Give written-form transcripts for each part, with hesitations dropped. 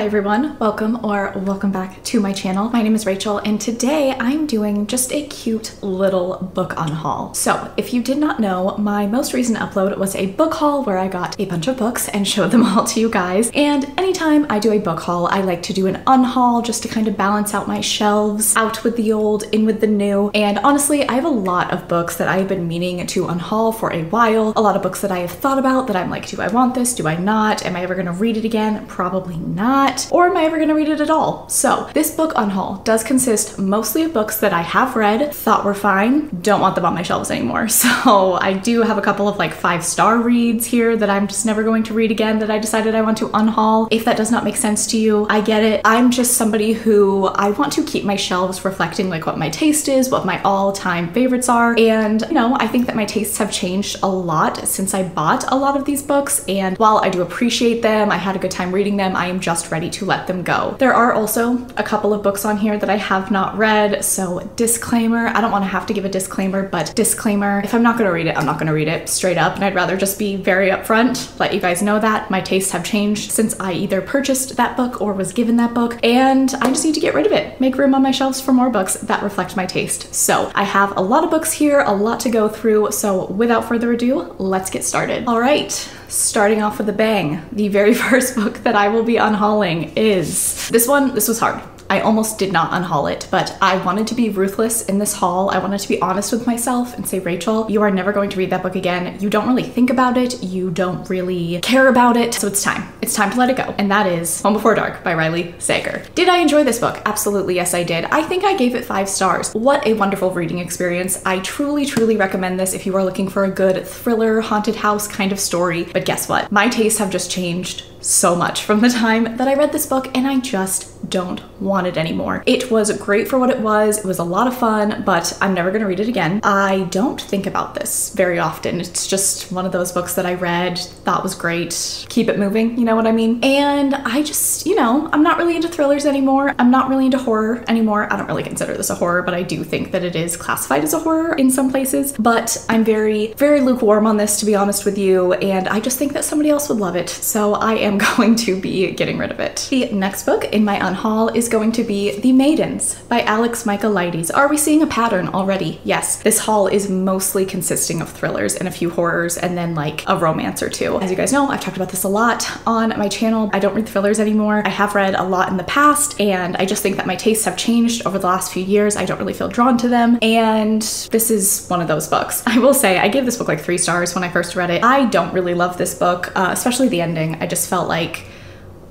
Hi everyone, welcome back to my channel. My name is Rachel and today I'm doing just a cute little book unhaul. So if you did not know, my most recent upload was a book haul where I got a bunch of books and showed them all to you guys. And anytime I do a book haul, I like to do an unhaul just to kind of balance out my shelves, out with the old, in with the new. And honestly, I have a lot of books that I've been meaning to unhaul for a while. A lot of books that I have thought about that I'm like, do I want this? Do I not? Am I ever gonna read it again? Probably not. Or am I ever gonna read it at all? So this book unhaul does consist mostly of books that I have read, thought were fine, don't want them on my shelves anymore. So I do have a couple of like 5-star reads here that I'm just never going to read again that I decided I want to unhaul. If that does not make sense to you, I get it. I'm just somebody who I want to keep my shelves reflecting like what my taste is, what my all-time favorites are. And you know, I think that my tastes have changed a lot since I bought a lot of these books. And while I do appreciate them, I had a good time reading them, I am just ready to let them go. There are also a couple of books on here that I have not read, so disclaimer, I don't want to have to give a disclaimer, but disclaimer, if I'm not gonna read it, I'm not gonna read it straight up, and I'd rather just be very upfront, let you guys know that my tastes have changed since I either purchased that book or was given that book, and I just need to get rid of it, make room on my shelves for more books that reflect my taste. So I have a lot of books here, a lot to go through, so without further ado, let's get started. All right, starting off with a bang, the very first book that I will be unhauling is this one. This was hard. I almost did not unhaul it, but I wanted to be ruthless in this haul. I wanted to be honest with myself and say, Rachel, you are never going to read that book again. You don't really think about it. You don't really care about it. So it's time. It's time to let it go. And that is Home Before Dark by Riley Sager. Did I enjoy this book? Absolutely, yes, I did. I think I gave it 5 stars. What a wonderful reading experience. I truly, truly recommend this if you are looking for a good thriller, haunted house kind of story. But guess what? My tastes have just changed so much from the time that I read this book, and I just don't want it anymore. It was great for what it was. It was a lot of fun, but I'm never gonna read it again. I don't think about this very often. It's just one of those books that I read, thought was great, keep it moving, you know what I mean? And I just, you know, I'm not really into thrillers anymore. I'm not really into horror anymore. I don't really consider this a horror, but I do think that it is classified as a horror in some places. But I'm very, very lukewarm on this, to be honest with you, and I just think that somebody else would love it. So I am going to be getting rid of it. The next book in my unhaul is going to be The Maidens by Alex Michaelides. Are we seeing a pattern already? Yes. This haul is mostly consisting of thrillers and a few horrors and then like a romance or two. As you guys know, I've talked about this a lot on my channel. I don't read thrillers anymore. I have read a lot in the past, and I just think that my tastes have changed over the last few years. I don't really feel drawn to them, and this is one of those books. I will say I gave this book like 3 stars when I first read it. I don't really love this book, especially the ending. I just felt like,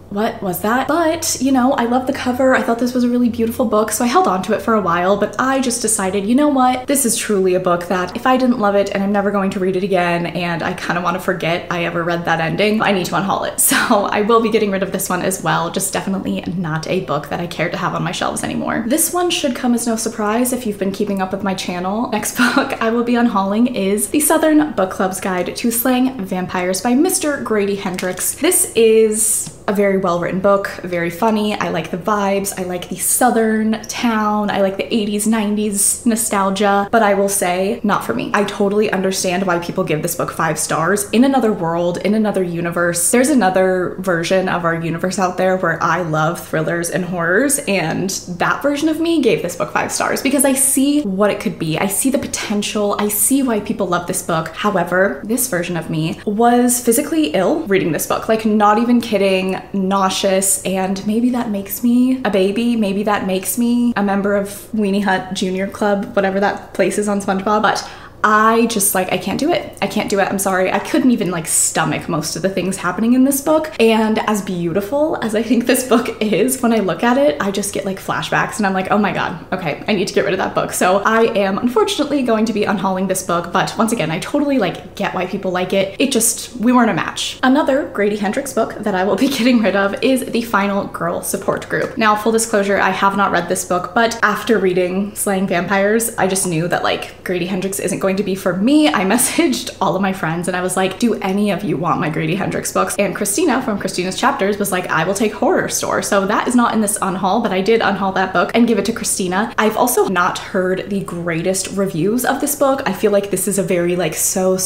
what was that? But, you know, I love the cover. I thought this was a really beautiful book, so I held on to it for a while, but I just decided, you know what? This is truly a book that if I didn't love it and I'm never going to read it again, and I kind of want to forget I ever read that ending, I need to unhaul it. So I will be getting rid of this one as well. Just definitely not a book that I care to have on my shelves anymore. This one should come as no surprise if you've been keeping up with my channel. Next book I will be unhauling is The Southern Book Club's Guide to Slaying Vampires by Mr. Grady Hendrix. This is a very well-written book, very funny. I like the vibes. I like the southern town. I like the 80s, 90s nostalgia, but I will say, not for me. I totally understand why people give this book 5 stars. In another world, in another universe, there's another version of our universe out there where I love thrillers and horrors, and that version of me gave this book 5 stars because I see what it could be. I see the potential. I see why people love this book. However, this version of me was physically ill reading this book, like not even kidding, nauseous, and maybe that makes me a baby, maybe that makes me a member of Weenie Hut Junior Club, whatever that place is on SpongeBob, but I just like, I can't do it. I can't do it. I'm sorry. I couldn't even like stomach most of the things happening in this book. And as beautiful as I think this book is, when I look at it, I just get like flashbacks and I'm like, oh my God, okay, I need to get rid of that book. So I am unfortunately going to be unhauling this book, but once again, I totally like get why people like it. It just, we weren't a match. Another Grady Hendrix book that I will be getting rid of is The Final Girl Support Group. Now, full disclosure, I have not read this book, but after reading Slaying Vampires, I just knew that like Grady Hendrix isn't going going to be for me. I messaged all of my friends and I was like, do any of you want my Grady Hendrix books? And Christina from Christina's Chapters was like, I will take Horror Store. So that is not in this unhaul, but I did unhaul that book and give it to Christina. I've also not heard the greatest reviews of this book. I feel like this is a very like so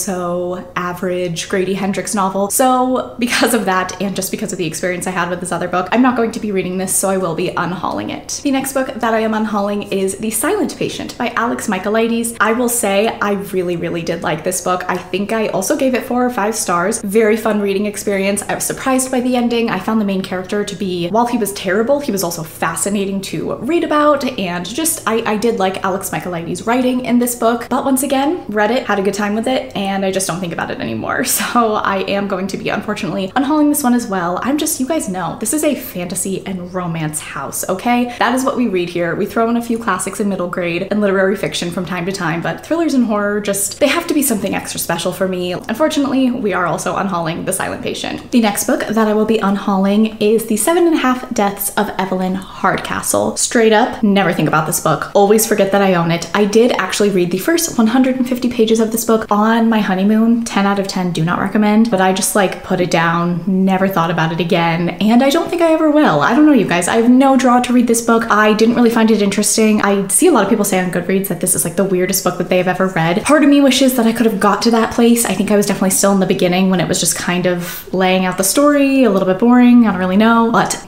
average Grady Hendrix novel. So because of that, and just because of the experience I had with this other book, I'm not going to be reading this, so I will be unhauling it. The next book that I am unhauling is The Silent Patient by Alex Michaelides. I will say I really did like this book. I think I also gave it 4 or 5 stars. Very fun reading experience. I was surprised by the ending. I found the main character to be, while he was terrible, he was also fascinating to read about, and just I did like Alex Michaelides' writing in this book. But once again, read it, had a good time with it, and I just don't think about it anymore. So I am going to be unfortunately unhauling this one as well. You guys know, this is a fantasy and romance house, okay? That is what we read here. We throw in a few classics in middle grade and literary fiction from time to time, but thrillers and horror just, they have to be something extra special for me. Unfortunately, we are also unhauling The Silent Patient. The next book that I will be unhauling is The 7.5 Deaths of Evelyn Hardcastle. Straight up, never think about this book. Always forget that I own it. I did actually read the first 150 pages of this book on my honeymoon. 10 out of 10, do not recommend, but I just like put it down, never thought about it again, and I don't think I ever will. I don't know, you guys. I have no draw to read this book. I didn't really find it interesting. I see a lot of people say on Goodreads that this is like the weirdest book that they have ever read. Part of me wishes that I could have got to that place. I think I was definitely still in the beginning when it was just kind of laying out the story, a little bit boring. I don't really know, but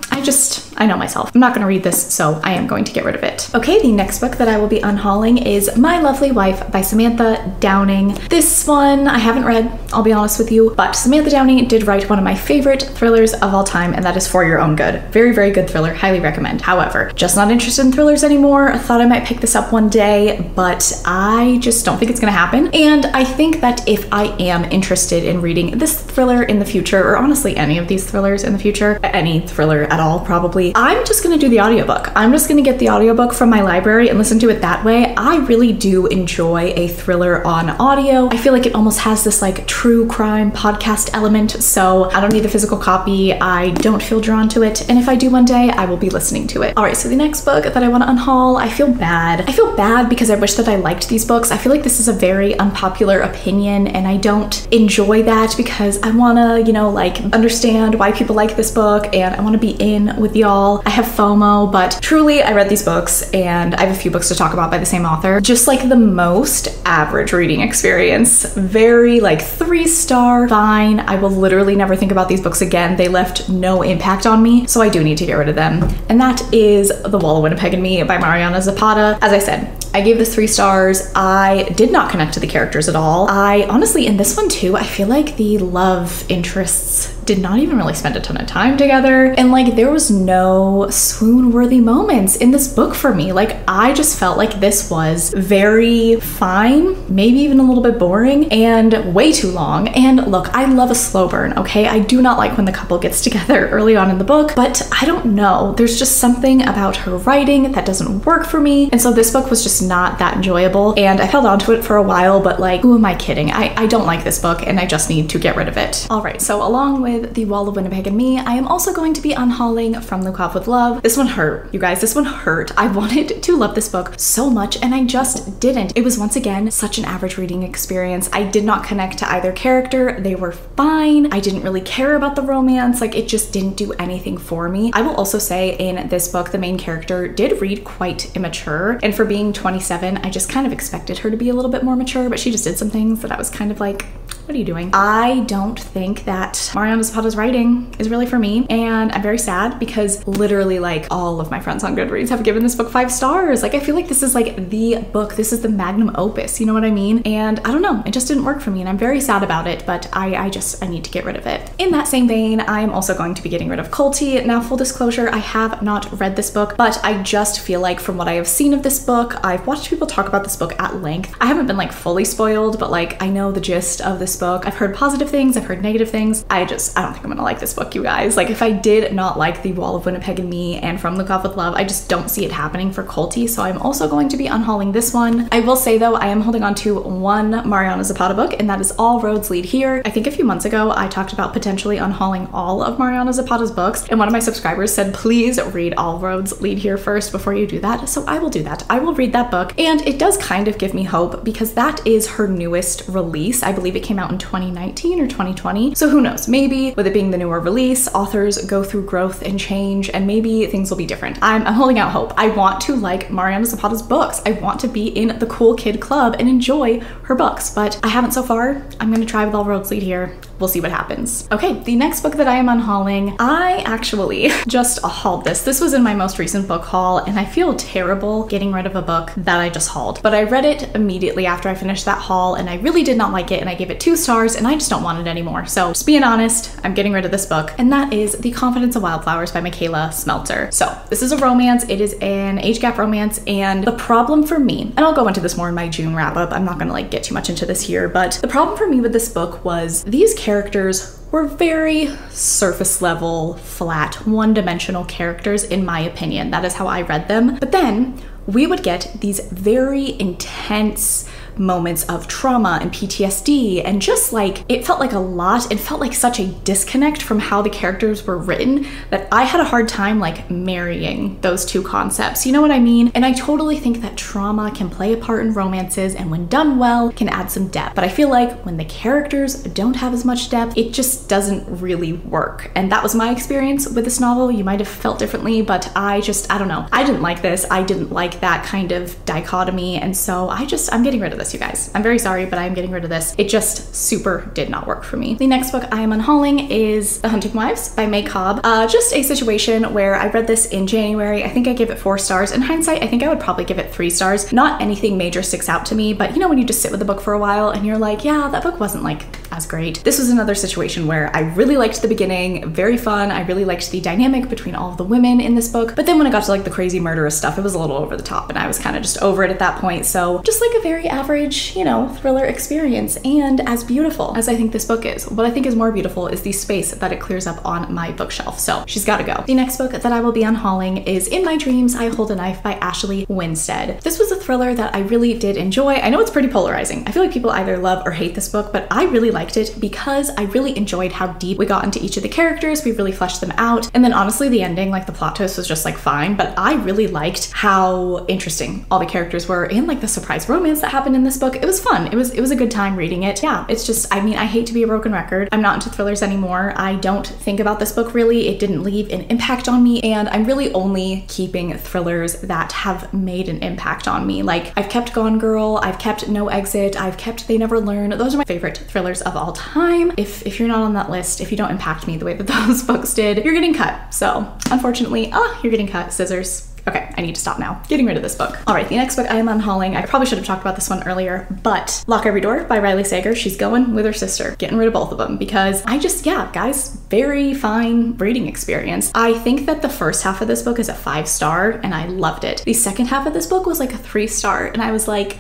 I know myself. I'm not gonna read this, so I am going to get rid of it. Okay, the next book that I will be unhauling is My Lovely Wife by Samantha Downing. This one I haven't read, I'll be honest with you, but Samantha Downing did write one of my favorite thrillers of all time, and that is For Your Own Good. Very good thriller, highly recommend. However, just not interested in thrillers anymore. I thought I might pick this up one day, but I just don't think it's gonna happen. And I think that if I am interested in reading this thriller in the future, or honestly any of these thrillers in the future, any thriller at all probably, I'm just gonna do the audiobook. I'm just gonna get the audiobook from my library and listen to it that way. I really do enjoy a thriller on audio. I feel like it almost has this like true crime podcast element, so I don't need the physical copy. I don't feel drawn to it, and if I do one day, I will be listening to it. All right, so the next book that I want to unhaul, I feel bad. I feel bad because I wish that I liked these books. I feel like this is a very unpopular opinion, and I don't enjoy that because I want to, you know, like understand why people like this book, and I want to be in with y'all. I have FOMO, but truly I read these books and I have a few books to talk about by the same author. Just like the most average reading experience. Very like 3-star, fine. I will literally never think about these books again. They left no impact on me, so I do need to get rid of them. And that is The Wall of Winnipeg and Me by Mariana Zapata. As I said, I gave this 3 stars. I did not connect to the characters at all. I honestly, in this one too, I feel like the love interests did not even really spend a ton of time together. And like, there was no swoon-worthy moments in this book for me. Like, I just felt like this was very fine, maybe even a little bit boring, and way too long. And look, I love a slow burn, okay? I do not like when the couple gets together early on in the book, but I don't know. There's just something about her writing that doesn't work for me. And so this book was just not that enjoyable. And I held on to it for a while, but like, who am I kidding? I don't like this book and I just need to get rid of it. All right, so along with The Wall of Winnipeg and Me, I am also going to be unhauling From the Cough with Love. This one hurt, you guys. This one hurt. I wanted to love this book so much and I just didn't. It was once again such an average reading experience. I did not connect to either character. They were fine. I didn't really care about the romance. Like, it just didn't do anything for me. I will also say in this book, the main character did read quite immature, and for being 27, I just kind of expected her to be a little bit more mature, but she just did some things that I was kind of like, what are you doing? I don't think that Mariana Zapata's writing is really for me, and I'm very sad because literally like all of my friends on Goodreads have given this book 5 stars. Like, I feel like this is like the book, this is the magnum opus, you know what I mean? And I don't know, it just didn't work for me and I'm very sad about it, but I need to get rid of it. In that same vein, I am also going to be getting rid of Colty. Now, full disclosure, I have not read this book, but I just feel like from what I have seen of this book, I've watched people talk about this book at length. I haven't been like fully spoiled, but like I know the gist of this this book. I've heard positive things, I've heard negative things. I don't think I'm gonna like this book, you guys. Like, if I did not like The Wall of Winnipeg and Me and From Look Off With Love, I just don't see it happening for Colty, so I'm also going to be unhauling this one. I will say though, I am holding on to one Mariana Zapata book, and that is All Roads Lead Here. I think a few months ago, I talked about potentially unhauling all of Mariana Zapata's books, and one of my subscribers said, please read All Roads Lead Here first before you do that. So I will do that. I will read that book, and it does kind of give me hope because that is her newest release. I believe it came out in 2019 or 2020. So who knows? Maybe with it being the newer release, authors go through growth and change, and maybe things will be different. I'm holding out hope. I want to like Mariana Zapata's books. I want to be in the cool kid club and enjoy her books, but I haven't so far. I'm gonna try with All Roads Lead Here. We'll see what happens. Okay, the next book that I am unhauling, I actually just hauled this. This was in my most recent book haul, and I feel terrible getting rid of a book that I just hauled. But I read it immediately after I finished that haul, and I really did not like it, and I gave it 2 stars, and I just don't want it anymore. So just being honest, I'm getting rid of this book, and that is The Confidence of Wildflowers by Michaela Smelter. So this is a romance. It is an age gap romance, and the problem for me, and I'll go into this more in my June wrap up, I'm not gonna like get too much into this here, but the problem for me with this book was these characters were very surface level, flat, one-dimensional characters in my opinion. That is how I read them. But then we would get these very intense moments of trauma and PTSD, and just like, it felt like a lot. It felt like such a disconnect from how the characters were written that I had a hard time like marrying those two concepts. You know what I mean? And I totally think that trauma can play a part in romances, and when done well, can add some depth. But I feel like when the characters don't have as much depth, it just doesn't really work. And that was my experience with this novel. You might have felt differently, but I don't know. I didn't like this. I didn't like that kind of dichotomy. And so I'm getting rid of this, you guys. I'm very sorry, but I'm getting rid of this. It just super did not work for me. The next book I am unhauling is The Hunting Wives by May Cobb. Just a situation where I read this in January. I think I gave it 4 stars. In hindsight, I think I would probably give it 3 stars. Not anything major sticks out to me, but you know when you just sit with a book for a while and you're like, yeah, that book wasn't like as great. This was another situation where I really liked the beginning, very fun. I really liked the dynamic between all of the women in this book, but then when it got to like the crazy murderous stuff, it was a little over the top, and I was kind of just over it at that point. So just like a very average, you know, thriller experience, and as beautiful as I think this book is. What I think is more beautiful is the space that it clears up on my bookshelf, so she's gotta go. The next book that I will be unhauling is In My Dreams, I Hold a Knife by Ashley Winstead. This was a thriller that I really did enjoy. I know it's pretty polarizing. I feel like people either love or hate this book, but I really liked it because I really enjoyed how deep we got into each of the characters. We really fleshed them out. And then honestly, the ending, like the plot twist was just like fine, but I really liked how interesting all the characters were and like the surprise romance that happened in this book. It was fun. It was a good time reading it. Yeah, it's just, I mean, I hate to be a broken record. I'm not into thrillers anymore. I don't think about this book really. It didn't leave an impact on me, and I'm really only keeping thrillers that have made an impact on me. Like I've kept Gone Girl, I've kept No Exit, I've kept They Never Learn. Those are my favorite thrillers of all time. If you're not on that list, if you don't impact me the way that those books did, you're getting cut. So unfortunately, you're getting cut, scissors. Okay, I need to stop now. Getting rid of this book. All right, the next book I am unhauling, I probably should have talked about this one earlier, but Lock Every Door by Riley Sager. She's going with her sister, getting rid of both of them because yeah, guys, very fine reading experience. I think that the first half of this book is a 5-star and I loved it. The second half of this book was like a 3-star and I was like,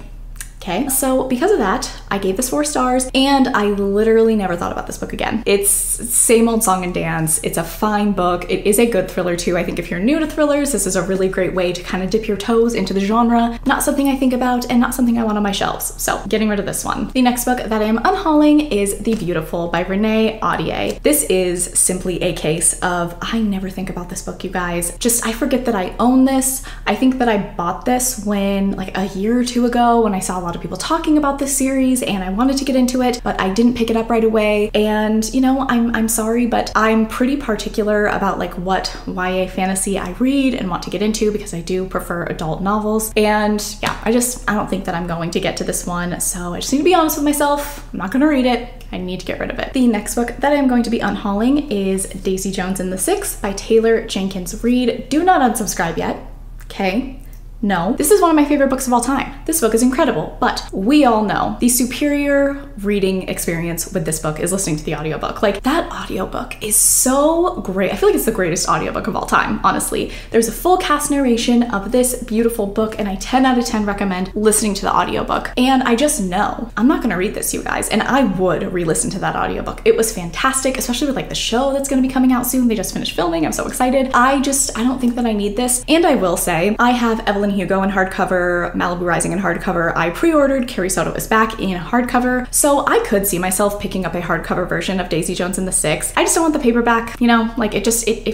okay. So because of that, I gave this 4 stars and I literally never thought about this book again. It's same old song and dance. It's a fine book. It is a good thriller too. I think if you're new to thrillers, this is a really great way to kind of dip your toes into the genre. Not something I think about and not something I want on my shelves. So getting rid of this one. The next book that I am unhauling is The Beautiful by Renee Audier. This is simply a case of, I never think about this book, you guys. Just, I forget that I own this. I think that I bought this when like a year or 2 ago when I saw a lot of people talking about this series and I wanted to get into it, but I didn't pick it up right away. And you know, I'm sorry, but I'm pretty particular about like what YA fantasy I read and want to get into because I do prefer adult novels. And yeah, I don't think that I'm going to get to this one. So I just need to be honest with myself. I'm not gonna read it. I need to get rid of it. The next book that I'm going to be unhauling is Daisy Jones and the Six by Taylor Jenkins Reid. Do not unsubscribe yet, okay? No. This is one of my favorite books of all time. This book is incredible, but we all know the superior reading experience with this book is listening to the audiobook. Like, that audiobook is so great. I feel like it's the greatest audiobook of all time, honestly. There's a full cast narration of this beautiful book, and I 10 out of 10 recommend listening to the audiobook. And I just know I'm not gonna read this, you guys, and I would re-listen to that audiobook. It was fantastic, especially with like the show that's gonna be coming out soon. They just finished filming. I'm so excited. I don't think that I need this. And I will say, I have Evelyn Hugo in hardcover, Malibu Rising in hardcover. I pre-ordered Carrie Soto is Back in hardcover, so I could see myself picking up a hardcover version of Daisy Jones and the Six. I just don't want the paperback, you know, like it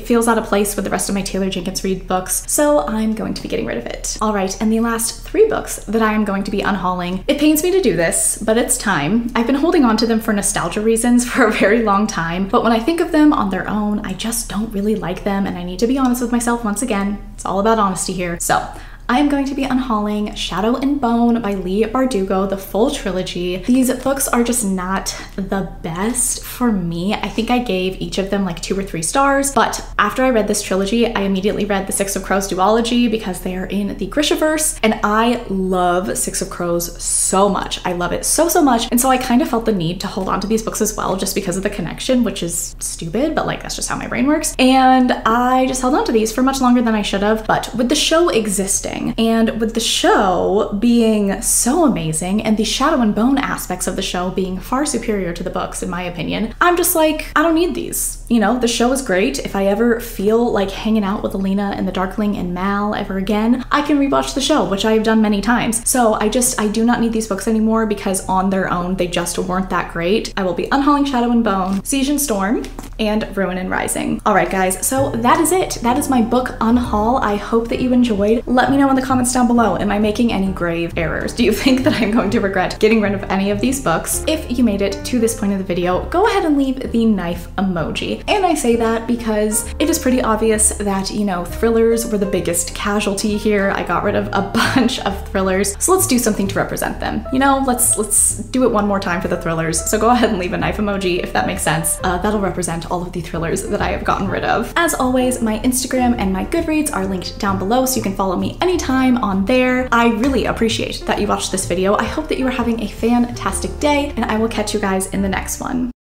feels out of place with the rest of my Taylor Jenkins Reid books, so I'm going to be getting rid of it. All right, and the last 3 books that I am going to be unhauling. It pains me to do this, but it's time. I've been holding on to them for nostalgia reasons for a very long time, but when I think of them on their own, I just don't really like them, and I need to be honest with myself once again. It's all about honesty here. So I am going to be unhauling Shadow and Bone by Leigh Bardugo, the full trilogy. These books are just not the best for me. I think I gave each of them like 2 or 3 stars, but after I read this trilogy, I immediately read the Six of Crows duology because they are in the Grishaverse, and I love Six of Crows so much. I love it so much, and so I kind of felt the need to hold on to these books as well, just because of the connection, which is stupid, but like that's just how my brain works. And I just held on to these for much longer than I should have, but with the show existing, and with the show being so amazing and the Shadow and Bone aspects of the show being far superior to the books, in my opinion, I'm just like, I don't need these. You know, the show is great. If I ever feel like hanging out with Alina and the Darkling and Mal ever again, I can rewatch the show, which I have done many times. So I do not need these books anymore because on their own, they just weren't that great. I will be unhauling Shadow and Bone, Siege and Storm, and Ruin and Rising. All right, guys, so that is it. That is my book unhaul. I hope that you enjoyed. Let me know in the comments down below, am I making any grave errors? Do you think that I'm going to regret getting rid of any of these books? If you made it to this point of the video, go ahead and leave the knife emoji. And I say that because it is pretty obvious that, you know, thrillers were the biggest casualty here. I got rid of a bunch of thrillers, so let's do something to represent them. You know, let's do it one more time for the thrillers. So go ahead and leave a knife emoji if that makes sense. That'll represent all of the thrillers that I have gotten rid of. As always, my Instagram and my Goodreads are linked down below, so you can follow me anytime on there. I really appreciate that you watched this video. I hope that you are having a fantastic day, and I will catch you guys in the next one.